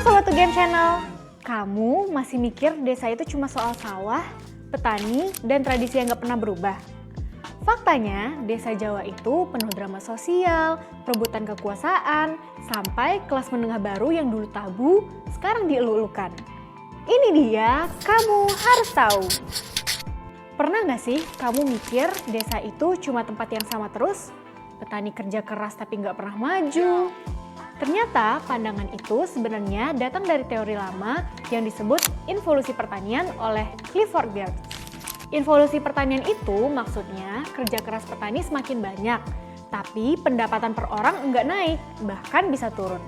Sobat UGM Channel, kamu masih mikir desa itu cuma soal sawah, petani, dan tradisi yang gak pernah berubah? Faktanya, desa Jawa itu penuh drama sosial, perebutan kekuasaan, sampai kelas menengah baru yang dulu tabu, sekarang dielu-elukan. Ini dia, kamu harus tahu. Pernah gak sih kamu mikir desa itu cuma tempat yang sama terus? Petani kerja keras tapi gak pernah maju. Ternyata pandangan itu sebenarnya datang dari teori lama yang disebut involusi pertanian oleh Clifford Geertz. Involusi pertanian itu maksudnya kerja keras petani semakin banyak, tapi pendapatan per orang enggak naik, bahkan bisa turun.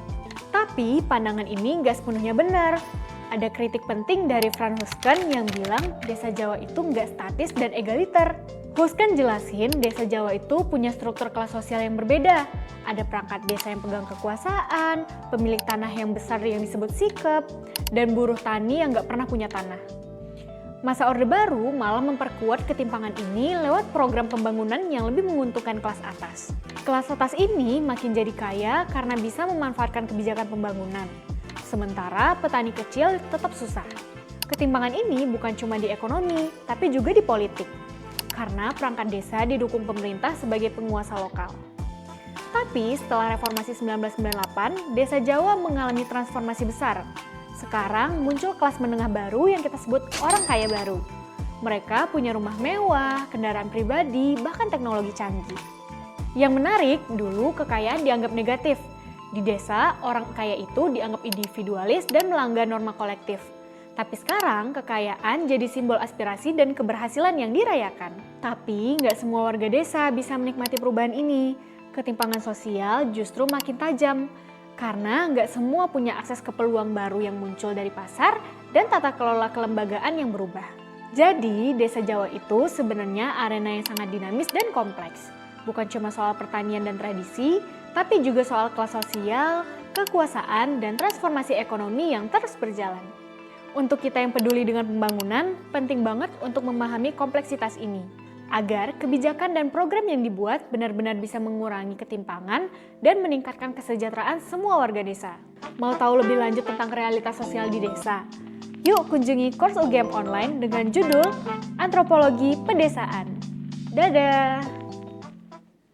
Tapi pandangan ini enggak sepenuhnya benar. Ada kritik penting dari Franz Huysken yang bilang desa Jawa itu enggak statis dan egaliter. Huysken jelasin desa Jawa itu punya struktur kelas sosial yang berbeda. Ada perangkat desa yang pegang kekuasaan, pemilik tanah yang besar yang disebut sikep, dan buruh tani yang nggak pernah punya tanah. Masa Orde Baru malah memperkuat ketimpangan ini lewat program pembangunan yang lebih menguntungkan kelas atas. Kelas atas ini makin jadi kaya karena bisa memanfaatkan kebijakan pembangunan. Sementara petani kecil tetap susah. Ketimpangan ini bukan cuma di ekonomi, tapi juga di politik. Karena perangkat desa didukung pemerintah sebagai penguasa lokal. Tapi setelah reformasi 1998, desa Jawa mengalami transformasi besar. Sekarang muncul kelas menengah baru yang kita sebut orang kaya baru. Mereka punya rumah mewah, kendaraan pribadi, bahkan teknologi canggih. Yang menarik, dulu kekayaan dianggap negatif. Di desa, orang kaya itu dianggap individualis dan melanggar norma kolektif. Tapi sekarang kekayaan jadi simbol aspirasi dan keberhasilan yang dirayakan. Tapi nggak semua warga desa bisa menikmati perubahan ini. Ketimpangan sosial justru makin tajam. Karena nggak semua punya akses ke peluang baru yang muncul dari pasar dan tata kelola kelembagaan yang berubah. Jadi desa Jawa itu sebenarnya arena yang sangat dinamis dan kompleks. Bukan cuma soal pertanian dan tradisi, tapi juga soal kelas sosial, kekuasaan, dan transformasi ekonomi yang terus berjalan. Untuk kita yang peduli dengan pembangunan, penting banget untuk memahami kompleksitas ini, agar kebijakan dan program yang dibuat benar-benar bisa mengurangi ketimpangan dan meningkatkan kesejahteraan semua warga desa. Mau tahu lebih lanjut tentang realitas sosial di desa? Yuk kunjungi course UGM online dengan judul Antropologi Pedesaan. Dadah!